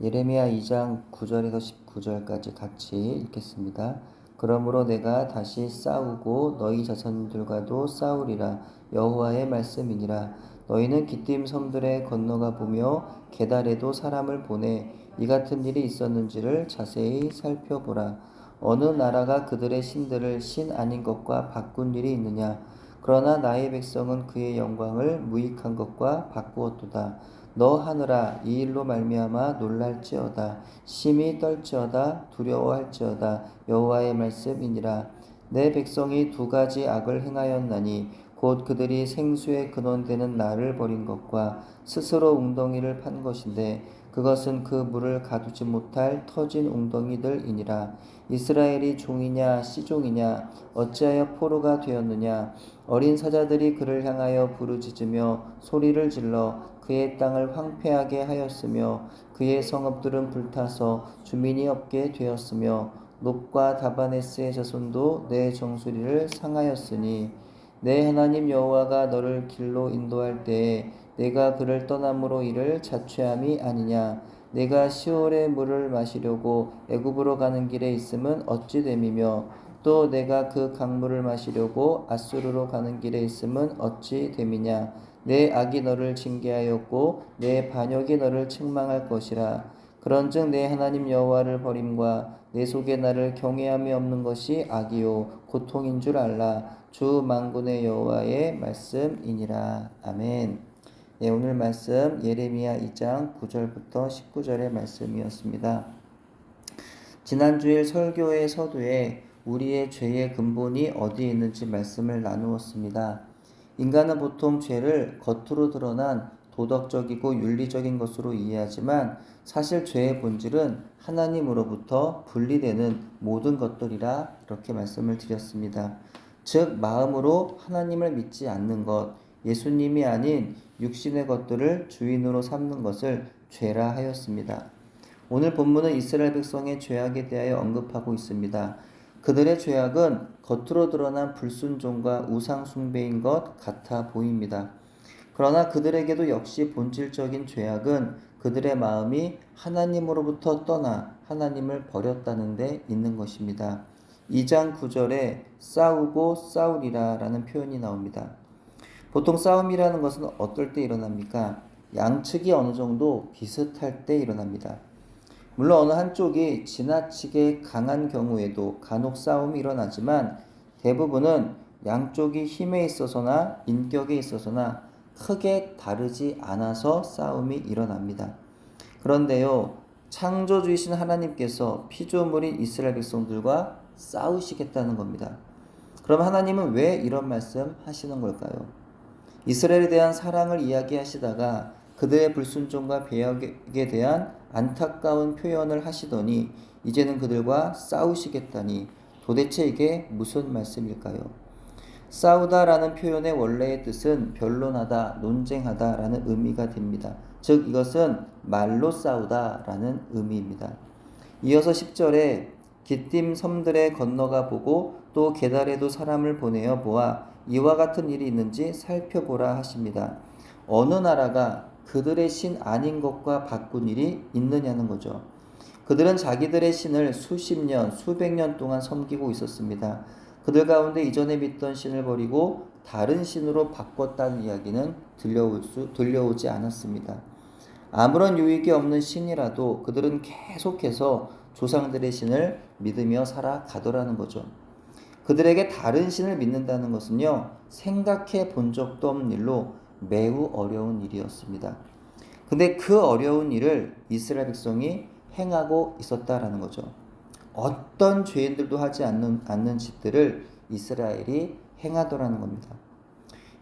예레미야 2장 9절에서 19절까지 같이 읽겠습니다. 그러므로 내가 다시 싸우고 너희 자손들과도 싸우리라. 여호와의 말씀이니라. 너희는 기띔 섬들에 건너가 보며 게달에도 사람을 보내 이 같은 일이 있었는지를 자세히 살펴보라. 어느 나라가 그들의 신들을 신 아닌 것과 바꾼 일이 있느냐? 그러나 나의 백성은 그의 영광을 무익한 것과 바꾸었도다. 너 하늘아, 이 일로 말미암아 놀랄지어다. 심히 떨지어다. 두려워할지어다. 여호와의 말씀이니라. 내 백성이 두 가지 악을 행하였나니 곧 그들이 생수의 근원되는 나를 버린 것과 스스로 웅덩이를 판 것인데 그것은 그 물을 가두지 못할 터진 웅덩이들이니라. 이스라엘이 종이냐 씨종이냐 어찌하여 포로가 되었느냐. 어린 사자들이 그를 향하여 부르짖으며 소리를 질러 그의 땅을 황폐하게 하였으며 그의 성읍들은 불타서 주민이 없게 되었으며 놋과 다바네스의 자손도 내 정수리를 상하였으니 내 하나님 여호와가 너를 길로 인도할 때에 내가 그를 떠남으로 이를 자취함이 아니냐. 내가 시올의 물을 마시려고 애굽으로 가는 길에 있음은 어찌 됨이며 또 내가 그 강물을 마시려고 아수르로 가는 길에 있음은 어찌 됨이냐. 내 악이 너를 징계하였고 내 반역이 너를 책망할 것이라. 그런즉 내 하나님 여호와를 버림과 내 속에 나를 경외함이 없는 것이 악이요 고통인 줄 알라. 주 만군의 여호와의 말씀이니라. 아멘. 네, 오늘 말씀 예레미야 2장 9절부터 19절의 말씀이었습니다. 지난주일 설교의 서두에 우리의 죄의 근본이 어디에 있는지 말씀을 나누었습니다. 인간은 보통 죄를 겉으로 드러난 도덕적이고 윤리적인 것으로 이해하지만 사실 죄의 본질은 하나님으로부터 분리되는 모든 것들이라 이렇게 말씀을 드렸습니다. 즉 마음으로 하나님을 믿지 않는 것, 예수님이 아닌 육신의 것들을 주인으로 삼는 것을 죄라 하였습니다. 오늘 본문은 이스라엘 백성의 죄악에 대하여 언급하고 있습니다. 그들의 죄악은 겉으로 드러난 불순종과 우상 숭배인 것 같아 보입니다. 그러나 그들에게도 역시 본질적인 죄악은 그들의 마음이 하나님으로부터 떠나 하나님을 버렸다는 데 있는 것입니다. 2장 9절에 싸우고 싸우리라 라는 표현이 나옵니다. 보통 싸움이라는 것은 어떨 때 일어납니까? 양측이 어느 정도 비슷할 때 일어납니다. 물론 어느 한쪽이 지나치게 강한 경우에도 간혹 싸움이 일어나지만 대부분은 양쪽이 힘에 있어서나 인격에 있어서나 크게 다르지 않아서 싸움이 일어납니다. 그런데요, 창조주이신 하나님께서 피조물인 이스라엘 백성들과 싸우시겠다는 겁니다. 그럼 하나님은 왜 이런 말씀 하시는 걸까요? 이스라엘에 대한 사랑을 이야기하시다가 그들의 불순종과 배역에 대한 안타까운 표현을 하시더니 이제는 그들과 싸우시겠다니 도대체 이게 무슨 말씀일까요? 싸우다라는 표현의 원래의 뜻은 변론하다, 논쟁하다라는 의미가 됩니다. 즉 이것은 말로 싸우다라는 의미입니다. 이어서 10절에 기띔 섬들에 건너가 보고 또 게달에도 사람을 보내어 보아 이와 같은 일이 있는지 살펴보라 하십니다. 어느 나라가 그들의 신 아닌 것과 바꾼 일이 있느냐는 거죠. 그들은 자기들의 신을 수십 년, 수백 년 동안 섬기고 있었습니다. 그들 가운데 이전에 믿던 신을 버리고 다른 신으로 바꿨다는 이야기는 들려오지 않았습니다. 아무런 유익이 없는 신이라도 그들은 계속해서 조상들의 신을 믿으며 살아가더라는 거죠. 그들에게 다른 신을 믿는다는 것은요, 생각해 본 적도 없는 일로 매우 어려운 일이었습니다. 근데 그 어려운 일을 이스라엘 백성이 행하고 있었다라는 거죠. 어떤 죄인들도 하지 않는 짓들을 이스라엘이 행하더라는 겁니다.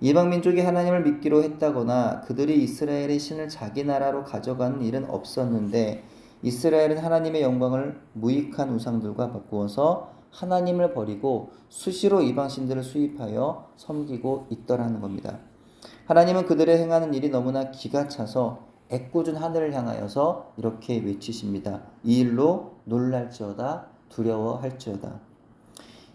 이방 민족이 하나님을 믿기로 했다거나 그들이 이스라엘의 신을 자기 나라로 가져가는 일은 없었는데 이스라엘은 하나님의 영광을 무익한 우상들과 바꾸어서 하나님을 버리고 수시로 이방신들을 수입하여 섬기고 있더라는 겁니다. 하나님은 그들의 행하는 일이 너무나 기가 차서 애꿎은 하늘을 향하여서 이렇게 외치십니다. 이 일로 놀랄지어다 두려워할지어다.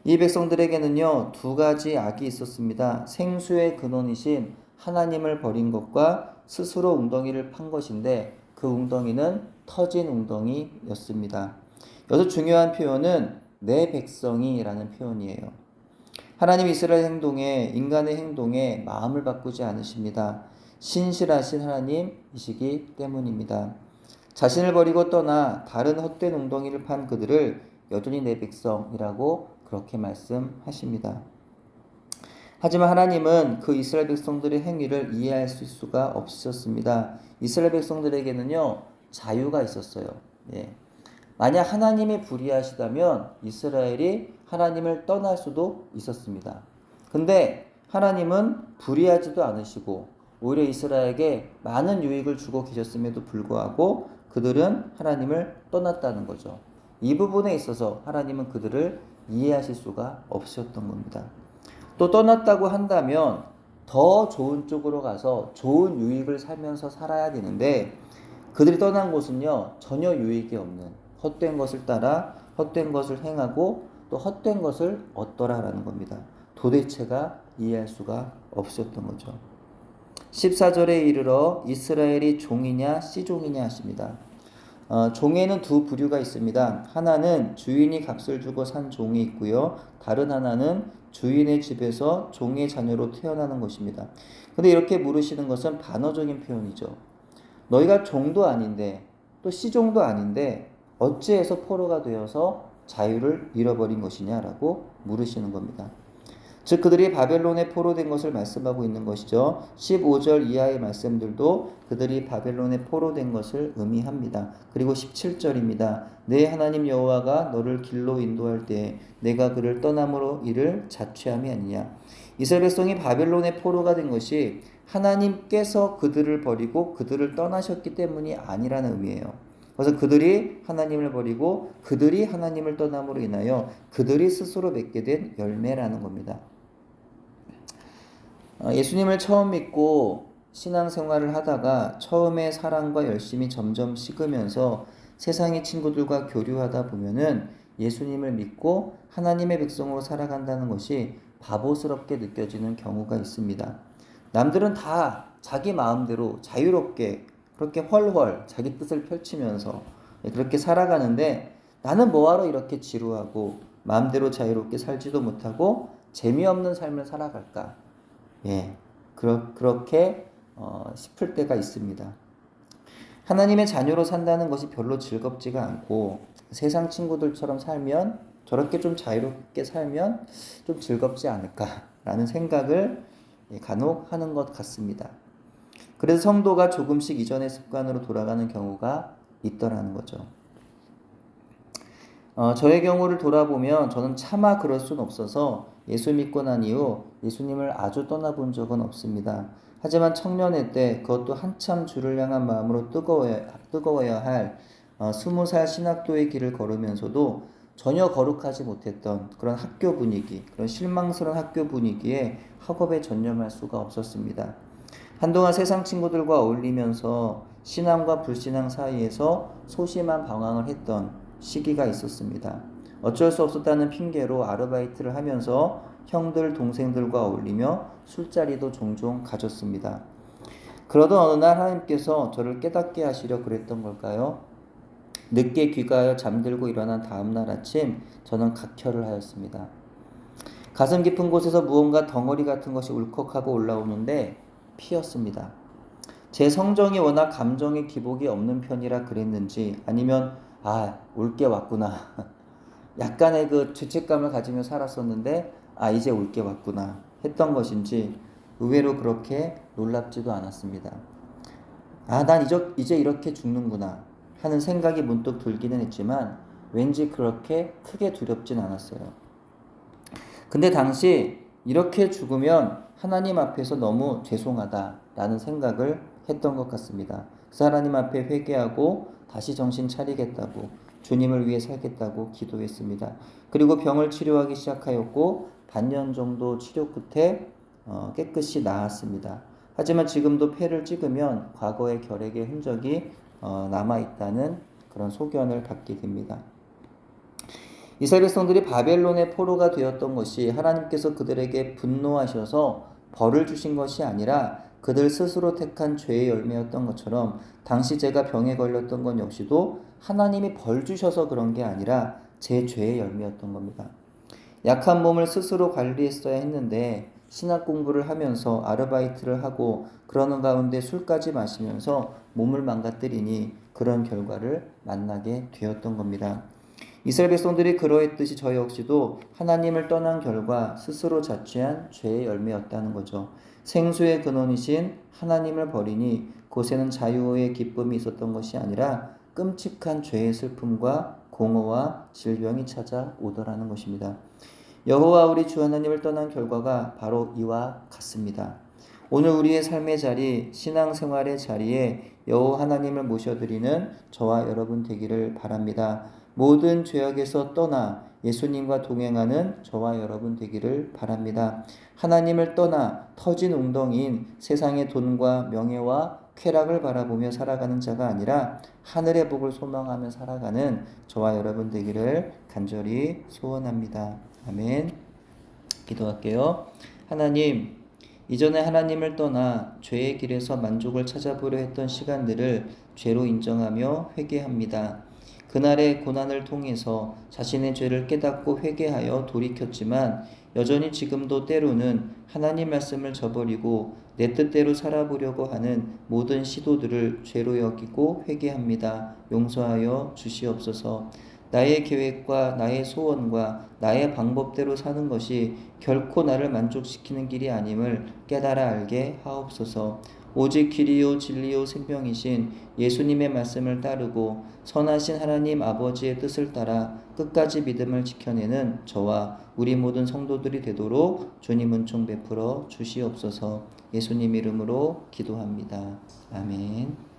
이 백성들에게는요, 두 가지 악이 있었습니다. 생수의 근원이신 하나님을 버린 것과 스스로 웅덩이를 판 것인데 그 웅덩이는 터진 웅덩이였습니다. 여기서 중요한 표현은 내 백성이라는 표현이에요. 하나님 이스라엘 행동에 인간의 행동에 마음을 바꾸지 않으십니다. 신실하신 하나님이시기 때문입니다. 자신을 버리고 떠나 다른 헛된 웅덩이를 판 그들을 여전히 내 백성이라고 그렇게 말씀하십니다. 하지만 하나님은 그 이스라엘 백성들의 행위를 이해할 수가 없으셨습니다. 이스라엘 백성들에게는요, 자유가 있었어요. 예. 만약 하나님이 불의하시다면 이스라엘이 하나님을 떠날 수도 있었습니다. 근데 하나님은 불의하지도 않으시고 오히려 이스라엘에게 많은 유익을 주고 계셨음에도 불구하고 그들은 하나님을 떠났다는 거죠. 이 부분에 있어서 하나님은 그들을 이해하실 수가 없으셨던 겁니다. 또 떠났다고 한다면 더 좋은 쪽으로 가서 좋은 유익을 살면서 살아야 되는데 그들이 떠난 곳은요, 전혀 유익이 없는 헛된 것을 따라 헛된 것을 행하고 또 헛된 것을 얻더라라는 겁니다. 도대체가 이해할 수가 없었던 거죠. 14절에 이르러 이스라엘이 종이냐 씨종이냐 하십니다. 종에는 두 부류가 있습니다. 하나는 주인이 값을 주고 산 종이 있고요. 다른 하나는 주인의 집에서 종의 자녀로 태어나는 것입니다. 근데 이렇게 물으시는 것은 반어적인 표현이죠. 너희가 종도 아닌데 또 씨종도 아닌데 어찌해서 포로가 되어서 자유를 잃어버린 것이냐라고 물으시는 겁니다. 즉 그들이 바벨론에 포로된 것을 말씀하고 있는 것이죠. 15절 이하의 말씀들도 그들이 바벨론에 포로된 것을 의미합니다. 그리고 17절입니다. 내 하나님 여호와가 너를 길로 인도할 때에 내가 그를 떠남으로 이를 자취함이 아니냐. 이스라엘 백성이 바벨론에 포로가 된 것이 하나님께서 그들을 버리고 그들을 떠나셨기 때문이 아니라는 의미예요. 그래서 그들이 하나님을 버리고 그들이 하나님을 떠남으로 인하여 그들이 스스로 맺게 된 열매라는 겁니다. 예수님을 처음 믿고 신앙생활을 하다가 처음에 사랑과 열심이 점점 식으면서 세상의 친구들과 교류하다 보면은 예수님을 믿고 하나님의 백성으로 살아간다는 것이 바보스럽게 느껴지는 경우가 있습니다. 남들은 다 자기 마음대로 자유롭게 그렇게 헐헐 자기 뜻을 펼치면서 그렇게 살아가는데 나는 뭐하러 이렇게 지루하고 마음대로 자유롭게 살지도 못하고 재미없는 삶을 살아갈까? 예, 그렇게 싶을 때가 있습니다. 하나님의 자녀로 산다는 것이 별로 즐겁지가 않고 세상 친구들처럼 살면 저렇게 좀 자유롭게 살면 좀 즐겁지 않을까라는 생각을 간혹 하는 것 같습니다. 그래서 성도가 조금씩 이전의 습관으로 돌아가는 경우가 있더라는 거죠. 저의 경우를 돌아보면 저는 차마 그럴 수는 없어서 예수 믿고 난 이후 예수님을 아주 떠나본 적은 없습니다. 하지만 청년회 때 그것도 한참 주를 향한 마음으로 뜨거워야 할 20살 신학도의 길을 걸으면서도 전혀 거룩하지 못했던 그런 학교 분위기, 그런 실망스러운 학교 분위기에 학업에 전념할 수가 없었습니다. 한동안 세상 친구들과 어울리면서 신앙과 불신앙 사이에서 소심한 방황을 했던 시기가 있었습니다. 어쩔 수 없었다는 핑계로 아르바이트를 하면서 형들, 동생들과 어울리며 술자리도 종종 가졌습니다. 그러던 어느 날 하나님께서 저를 깨닫게 하시려 그랬던 걸까요? 늦게 귀가하여 잠들고 일어난 다음날 아침 저는 각혈을 하였습니다. 가슴 깊은 곳에서 무언가 덩어리 같은 것이 울컥하고 올라오는데 피였습니다. 제 성정이 워낙 감정의 기복이 없는 편이라 그랬는지 아니면 올 게 왔구나. 약간의 그 죄책감을 가지며 살았었는데 이제 올 게 왔구나 했던 것인지 의외로 그렇게 놀랍지도 않았습니다. 난 이제 이렇게 죽는구나 하는 생각이 문득 들기는 했지만 왠지 그렇게 크게 두렵진 않았어요. 근데 당시 이렇게 죽으면 하나님 앞에서 너무 죄송하다라는 생각을 했던 것 같습니다. 그래서 하나님 앞에 회개하고 다시 정신 차리겠다고 주님을 위해 살겠다고 기도했습니다. 그리고 병을 치료하기 시작하였고 반년 정도 치료 끝에 깨끗이 나았습니다. 하지만 지금도 폐를 찍으면 과거의 결핵의 흔적이 남아있다는 그런 소견을 갖게 됩니다. 이스라엘 백성들이 바벨론의 포로가 되었던 것이 하나님께서 그들에게 분노하셔서 벌을 주신 것이 아니라 그들 스스로 택한 죄의 열매였던 것처럼 당시 제가 병에 걸렸던 건 역시도 하나님이 벌 주셔서 그런 게 아니라 제 죄의 열매였던 겁니다. 약한 몸을 스스로 관리했어야 했는데 신학 공부를 하면서 아르바이트를 하고 그러는 가운데 술까지 마시면서 몸을 망가뜨리니 그런 결과를 만나게 되었던 겁니다. 이스라엘 백성들이 그러했듯이 저 역시도 하나님을 떠난 결과 스스로 자취한 죄의 열매였다는 거죠. 생수의 근원이신 하나님을 버리니 곳에는 자유의 기쁨이 있었던 것이 아니라 끔찍한 죄의 슬픔과 공허와 질병이 찾아오더라는 것입니다. 여호와 우리 주 하나님을 떠난 결과가 바로 이와 같습니다. 오늘 우리의 삶의 자리, 신앙생활의 자리에 여호와 하나님을 모셔드리는 저와 여러분 되기를 바랍니다. 모든 죄악에서 떠나 예수님과 동행하는 저와 여러분 되기를 바랍니다. 하나님을 떠나 터진 웅덩이인 세상의 돈과 명예와 쾌락을 바라보며 살아가는 자가 아니라 하늘의 복을 소망하며 살아가는 저와 여러분 되기를 간절히 소원합니다. 아멘. 기도할게요. 하나님, 이전에 하나님을 떠나 죄의 길에서 만족을 찾아보려 했던 시간들을 죄로 인정하며 회개합니다. 그날의 고난을 통해서 자신의 죄를 깨닫고 회개하여 돌이켰지만 여전히 지금도 때로는 하나님 말씀을 저버리고 내 뜻대로 살아보려고 하는 모든 시도들을 죄로 여기고 회개합니다. 용서하여 주시옵소서. 나의 계획과 나의 소원과 나의 방법대로 사는 것이 결코 나를 만족시키는 길이 아님을 깨달아 알게 하옵소서. 오직 길이요 진리요 생명이신 예수님의 말씀을 따르고 선하신 하나님 아버지의 뜻을 따라 끝까지 믿음을 지켜내는 저와 우리 모든 성도들이 되도록 주님 은총 베풀어 주시옵소서. 예수님 이름으로 기도합니다. 아멘.